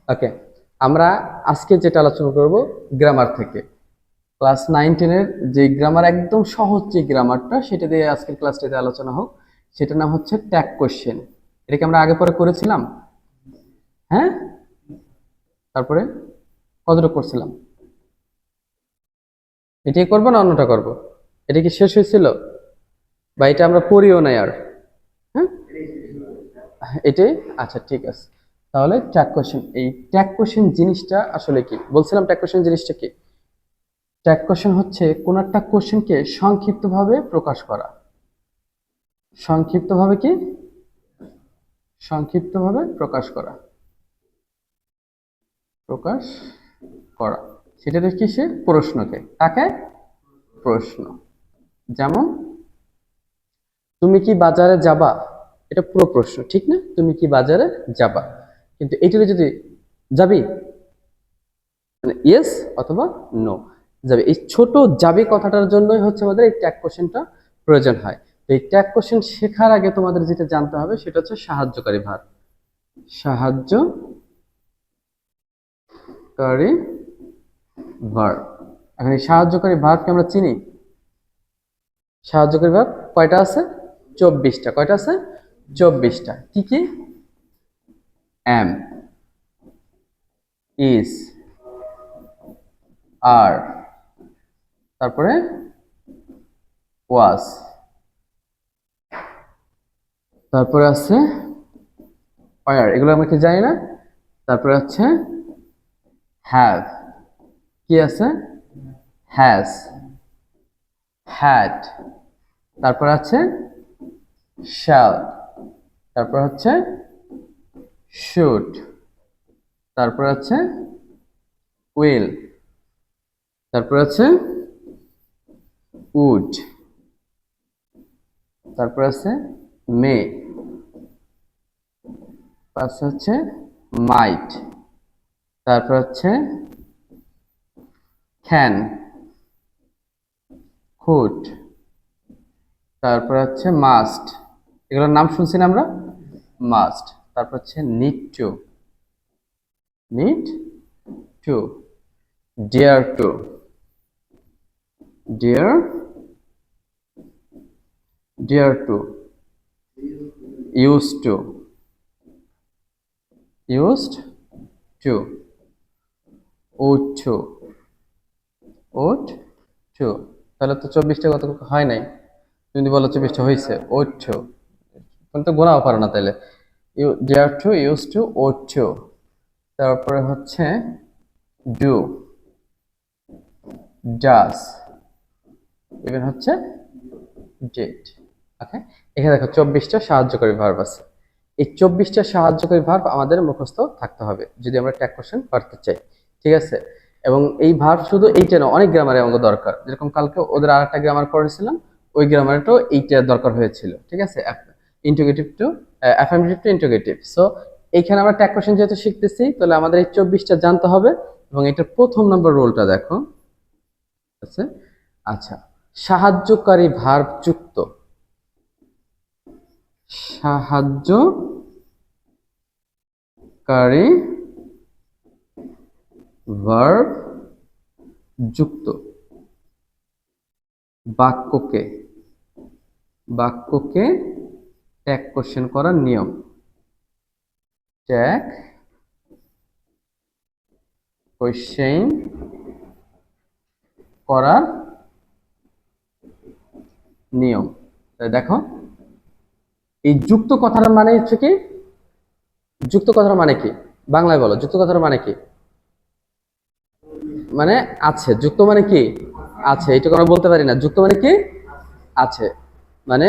ওকে, আমরা আজকে যেটা আলোচনা করব গ্রামার থেকে, ক্লাস 9-10-এর যে গ্রামার, একদম সহজ যে গ্রামারটা, সেটা দিয়ে আজকের ক্লাসটিতে আলোচনা হোক। সেটার নাম হচ্ছে ট্যাগ কোশ্চেন। এটা কি আমরা আগে পরে করেছিলাম? হ্যাঁ, তারপরে কতটুকু করছিলাম? এটাই করবো না অন্যটা করব? এটা কি শেষ হয়েছিল, বা এটা আমরা পড়িও নাই আর? হ্যাঁ, এটাই। আচ্ছা, ঠিক আছে। তাহলে ট্যাগ কোশ্চেন, এই ট্যাগ কোশ্চেন জিনিসটা আসলে কি বলছিলাম? ট্যাগ কোশ্চেন জিনিসটা কি? ট্যাগ কোশ্চেন হচ্ছে কোন একটা কোশ্চেনকে সংক্ষিপ্তভাবে প্রকাশ করা। সংক্ষিপ্তভাবে কি? সংক্ষিপ্তভাবে প্রকাশ করা, প্রকাশ করা। সেটাতে কিসে? প্রশ্নকে, তাকে প্রশ্ন। যেমন, তুমি কি বাজারে যাবা? এটা পুরো প্রশ্ন, ঠিক না? তুমি কি বাজারে যাবা, কিন্তু এইটারে যদি যাবি মানে ইয়েস অথবা নো, যাবে, এই ছোট যাবে কথাটার জন্যই হচ্ছে আমাদের এই ট্যাগ কোশ্চেনটা প্রয়োজন হয়। তো এই ট্যাগ কোশ্চেন শেখার আগে তোমাদের যেটা জানতে হবে সেটা হচ্ছে সাহায্যকারী ভার্ব। সাহায্যকারী ভার্ব। এখন এই সাহায্যকারী ভার্বকে আমরা চিনি। সাহায্যকারী ভার্ব কয়টা আছে? 24টা। কয়টা আছে? 24টা। কি কি? এম, ইজ, আর, তারপরে ওয়াজ, তারপরে আছে ওয়ার, এগুলো আমরা কি জানি না। তারপরে হচ্ছে হ্যাভ, কি আছে? হ্যাজ, হ্যাড, তারপর আছে শ্যাল, তারপর হচ্ছে শুড, তারপর আছে উইল, তারপর আছে উড, তারপর আছে মে, পাঁচ হচ্ছে মাইট, তারপর হচ্ছে ক্যান, কুড, তারপর হচ্ছে মাস্ট, এগুলোর নাম শুনছি না আমরা? মাস্ট। তারপর হচ্ছে need to, need to, dare to, dare, dare to, use to, used to, ought to, ought to. তাহলে তো 24টা কত হয় নাই? তুমি বলো 24টা হয়েছে। ওড টু, তুমি তো গোনাও পারো না তাহলে। You dare to, use to, ought to, তারপরে হচ্ছে ডু, ডাস, ইভেন হচ্ছে ডিড। ওকে, এখানে দেখো 24টা সাহায্যকারী ভার্ব আছে। এই 24টা সাহায্যকারী ভার্ব আমাদের মুখস্থ থাকতে হবে যদি আমরা ট্যাগ কোশ্চেন করতে চাই, ঠিক আছে? এবং এই ভার্ব শুধু এইটা না, অনেক গ্রামারে আমাকে দরকার। যেরকম কালকে ওদের আরেকটা গ্রামার পড়েছিলাম, ওই গ্রামারটাও এইটা দরকার হয়েছিল, ঠিক আছে? Interrogative to affirmative to interrogative. So এইখানে আমরা ট্যাগ কোশ্চেন যেহেতু শিখতেছি, তাহলে আমাদের এই 24টা জানতে হবে। এবং এটার প্রথম নম্বর রোলটা দেখো আছে। আচ্ছা, সাহায্যকারী ভার্ব যুক্ত, সাহায্যকারী ভার্ব যুক্ত বাক্যকে, বাক্যকে ট্যাগ কোশ্চেন করার নিয়ম। ট্যাগ কোশ্চেন করার নিয়ম। দেখো, এই যুক্ত কথার মানে হচ্ছে কি? যুক্ত কথার মানে কি? বাংলায় বলো, যুক্ত কথার মানে কি? মানে আছে। যুক্ত মানে কি? আছে। এটা আমরা বলতে পারি না। যুক্ত মানে কি? আছে। মানে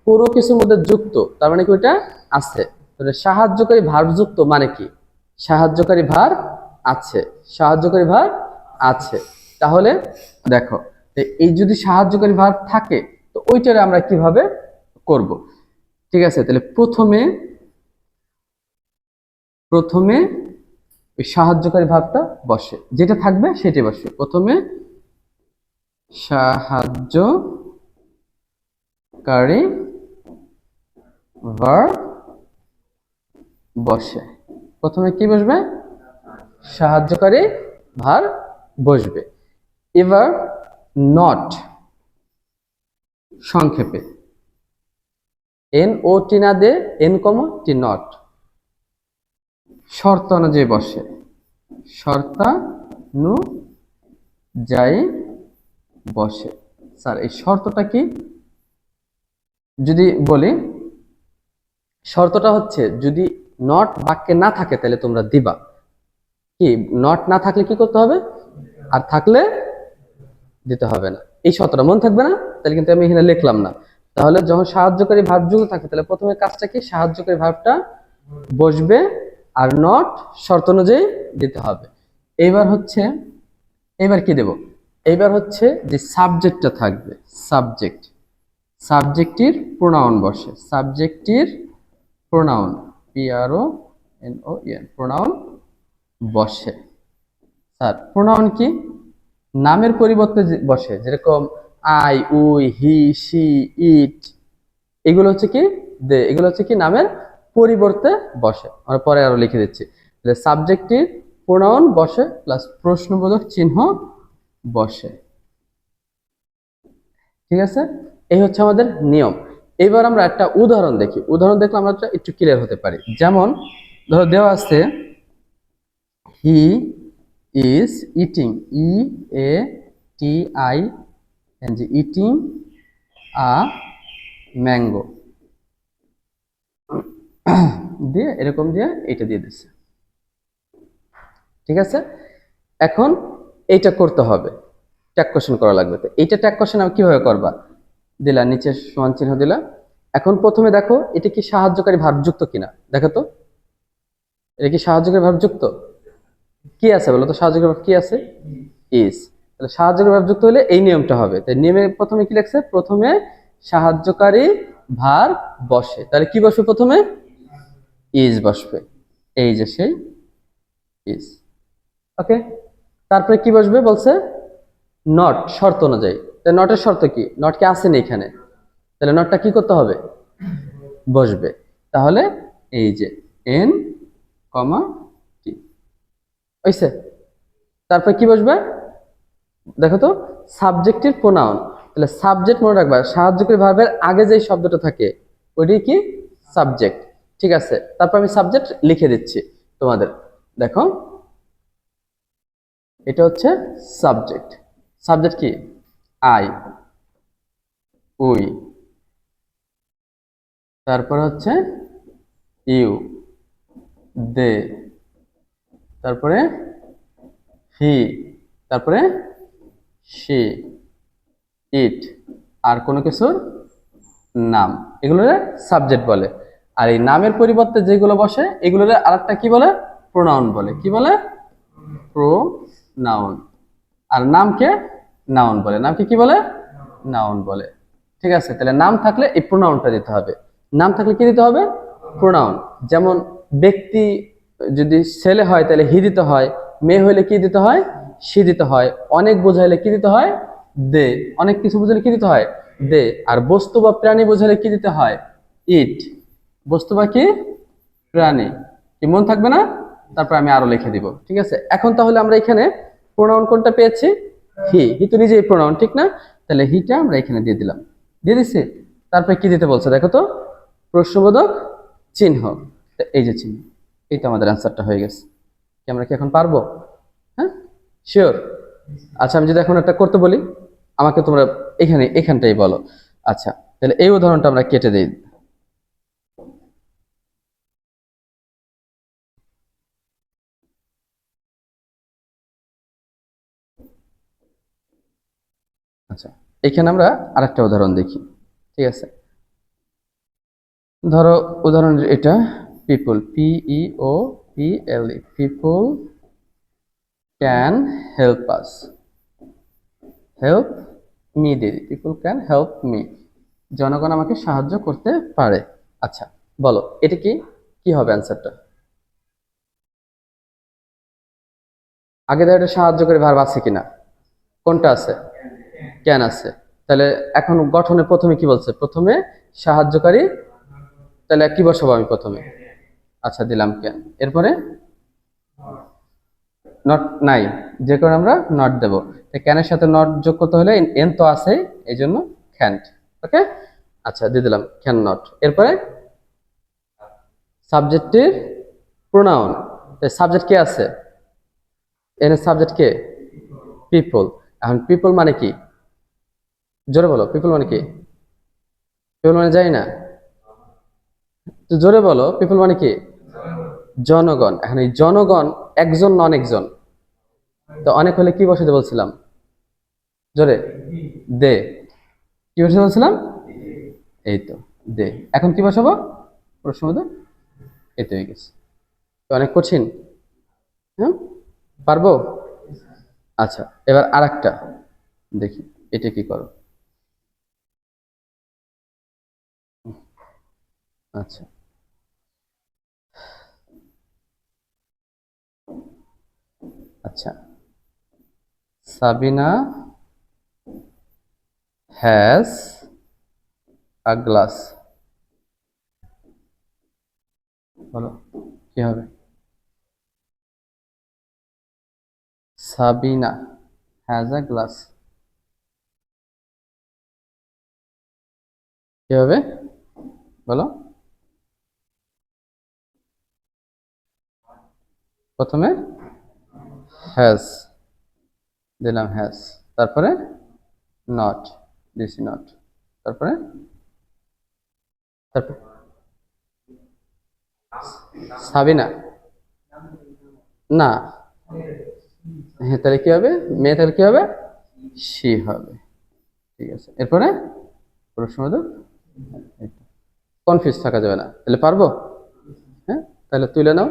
কোনো কিছুর মধ্যে যুক্ত, তার মানে কি ওইটা আছে। তাহলে সাহায্যকারী ভার্ব যুক্ত মানে কি? সাহায্যকারী ভার্ব আছে, সাহায্যকারী ভার্ব আছে। তাহলে দেখো, এই যদি সাহায্যকারী ভার্ব থাকে, তো ওইটারে আমরা কিভাবে করব? ঠিক আছে, তাহলে প্রথমে প্রথমে ওই সাহায্যকারী ভার্বটা বসে, যেটা থাকবে সেটাই বসে। প্রথমে সাহায্যকারী ভার্ব বসে। প্রথমে কি বসবে? সাহায্যকারী ভার্ব বসবে। এবার নট, সংক্ষেপে এন ও টি না দে, এন কমা টি, নট শর্ত অনুযায়ী বসে, শর্তানুযায়ী বসে। স্যার এই শর্তটা কি যদি বলি, শর্তটা হচ্ছে যদি নট বাক্যে না থাকে তাহলে তোমরা দিবা, কি নট না থাকলে কি করতে হবে, আর থাকলে দিতে হবে না। এই শর্তটা মনে থাকবে না, তাহলে কিন্তু আমি এখানে লিখলাম না। তাহলে যখন সাহায্যকারী ভার্ব যুক্ত থাকে তাহলে প্রথমে কাজটা কি, সাহায্যকারী ভার্বটা বসবে আর নট শর্ত অনুযায়ী দিতে হবে। এবার কি দেব, এবার হচ্ছে যে সাবজেক্টটা থাকবে, সাবজেক্টের প্রোনাউন বসে, সাবজেক্টের প্রোনাউন PRONOUN প্রোনাউন বসে। স্যার প্রোনাউন কি, নামের পরিবর্তে বসে, যেরকম আই, উই, হি, শি, ইট, এগুলো হচ্ছে কি এগুলো হচ্ছে কি নামের পরিবর্তে বসে। আমরা পরে আরো লিখে দিচ্ছি। তাহলে সাবজেক্টের প্রোনাউন বসে প্লাস প্রশ্নবোধক চিহ্ন বসে। ঠিক আছে, এই হচ্ছে আমাদের নিয়ম। এবার আমরা একটা উদাহরণ দেখি, উদাহরণ দেখলে আমরা একটু ক্লিয়ার হতে পারি। যেমন ধরো দেওয়া আছে he is eating, EATING, eating a mango, দিয়ে এরকম দিয়ে এটা দিয়ে দিচ্ছে। ঠিক আছে, এখন এইটা করতে হবে, ট্যাগ কোশ্চেন করা লাগবে। তো এইটা ট্যাগ কোশ্চেন আমি কিভাবে করবা, দিলা নিচে সমান চিহ্ন দিলা। এখন প্রথমে দেখো এটা কি সাহায্যকারী ভার্ব যুক্ত কিনা, দেখো তো এটা কি সাহায্যকারী ভার্ব যুক্ত, কি আছে বলো তো, সাহায্যকারী ভার্ব কি আছে, ইজ। তাহলে সাহায্যকারী ভার্ব যুক্ত হলে এই নিয়মটা হবে। তাই নিয়মে প্রথমে কি লেখছে, প্রথমে সাহায্যকারী ভার্ব বসে, তাহলে কি বসবে, প্রথমে ইজ বসবে, এই যে সেই ইজ। ওকে, তারপরে কি বসবে বলছে, নট শর্ত অনুযায়ী। তাহলে নটের শর্ত কি, নট কি আসেনি এখানে, তাহলে নটটা কি করতে হবে, বসবে। তাহলে এই যে এন কমা টি হইছে। তারপরে কি বসবে দেখো তো, সাবজেক্টের প্রোনাউন। তাহলে সাবজেক্ট মনে রাখবা, সাহায্যকারী ভার্বের আগে যে শব্দটা থাকে ওইটাই কি, সাবজেক্ট। ঠিক আছে, তারপর আমি সাবজেক্ট লিখে দিচ্ছি তোমাদের, দেখো এটা হচ্ছে সাবজেক্ট। সাবজেক্ট কি, আই, উই, তারপর হচ্ছে ইউ, দে, তারপরে হি, তারপরে সি, ইট, আর কোনো কিছুর নাম, এগুলোর সাবজেক্ট বলে। আর এই নামের পরিবর্তে যেগুলো বসে এগুলোর আরেকটা কি বলে, প্রোনাউন বলে। কি বলে, প্রোনাউন। আর নামকে নাউন বলে, নামকে কি বলে, নাউন বলে। ঠিক আছে, তাহলে নাম থাকলে এই প্রোনাউনটা দিতে হবে, নাম থাকলে কি দিতে হবে, প্রোনাউন। যেমন ব্যক্তি যদি ছেলে হয় তাহলে হি দিতে হয়, মেয়ে হইলে কি দিতে হয়, সি দিতে হয়, অনেক বোঝাইলে কি দিতে হয়, দে, অনেক কিছু বোঝালে কি দিতে হয়, দে। আর বস্তু বা প্রাণী বোঝালে কি দিতে হয়, ইট, বস্তু বা কি, প্রাণী। কি মন থাকবে না, তারপর আমি আরো লিখে দিব। ঠিক আছে, এখন তাহলে আমরা এখানে প্রোনাউন কোনটা পেয়েছি, হি, হি তো নিজেই প্রোনাউন, ঠিক না, তাহলে হিটা আমরা এখানে দিয়ে দিলাম, দিয়ে দিছি। তারপরে কি দিতে বলছে দেখো তো, প্রশ্নবোধক চিহ্ন, এই যে চিহ্ন, এইটা আমাদের অ্যান্সারটা হয়ে গেছে। কি আমরা কি এখন পারবো, হ্যাঁ শিওর। আচ্ছা আমি যদি এখন একটা করতে বলি, আমাকে তোমরা এখানটাই বলো। আচ্ছা তাহলে এই উদাহরণটা আমরা কেটে দিই। আচ্ছা এখানে আমরা আরেকটা উদাহরণ দেখি। ঠিক আছে, ধরো উদাহরণ এটা, people, PEOPLE, people can help us, help me দিদি, পিপল ক্যান হেল্প মি, জনগণ আমাকে সাহায্য করতে পারে। আচ্ছা বলো এটা কি, কি হবে অ্যান্সারটা, আগে দেখো এটা সাহায্যকারী ভার্ব আছে কিনা, কোনটা আছে, ক্যান আছে। তাহলে এখন গঠনের প্রথমে কি বলছে, প্রথমে সাহায্যকারী, তাহলে কি বসাবো আমি প্রথমে, আচ্ছা দিলাম ক্যান, এরপরে নট নাই, যে কারণে আমরা নট দেব। ক্যানের সাথে নট যোগ করতে হলে এন তো আছে, এই জন্য ক্যান্ট। ওকে, আচ্ছা দিয়ে দিলাম ক্যান নট। এরপরে সাবজেক্টের প্রোনাউন, সাবজেক্ট কে আছে, এর সাবজেক্ট কে, পিপল। এখন পিপল মানে কি, জোরে বলো, পিপল মানে কি? পিপল মানে জানি না, তো জোরে বলো, পিপল মানে কি? জনগণ। এখন এই জনগণ একজন না অনেকজন? তো অনেক হলে কি বসাতে বলছিলাম, জোরে, দে। কি বসাতে বলছিলাম? এই তো, দে। এখন কি বসাবো প্রশ্ন মধ্যে? এই তো হয়ে গেছে। তো অনেক কঠিন, হ্যাঁ, পারবো? আচ্ছা, এবার আরেকটা দেখি, এটা কি করো। আচ্ছা, আচ্ছা, সাবিনা হ্যাজ আ গ্লাস, বলো কি হবে? সাবিনা হ্যাজ আ গ্লাস, কি হবে বলো? প্রথমে হ্যাজ দিলাম, হ্যাজ, তারপরে নট দিছি, নট, তারপরে তারপর সাবিনা, না, হ্যাঁ, তাহলে কি হবে? মেয়ে, তাহলে কি হবে? সি হবে। ঠিক আছে, এরপরে প্রশ্ন কনফিউজ থাকা যাবে না, তাহলে পারবো? হ্যাঁ, তাহলে তুলে নাও।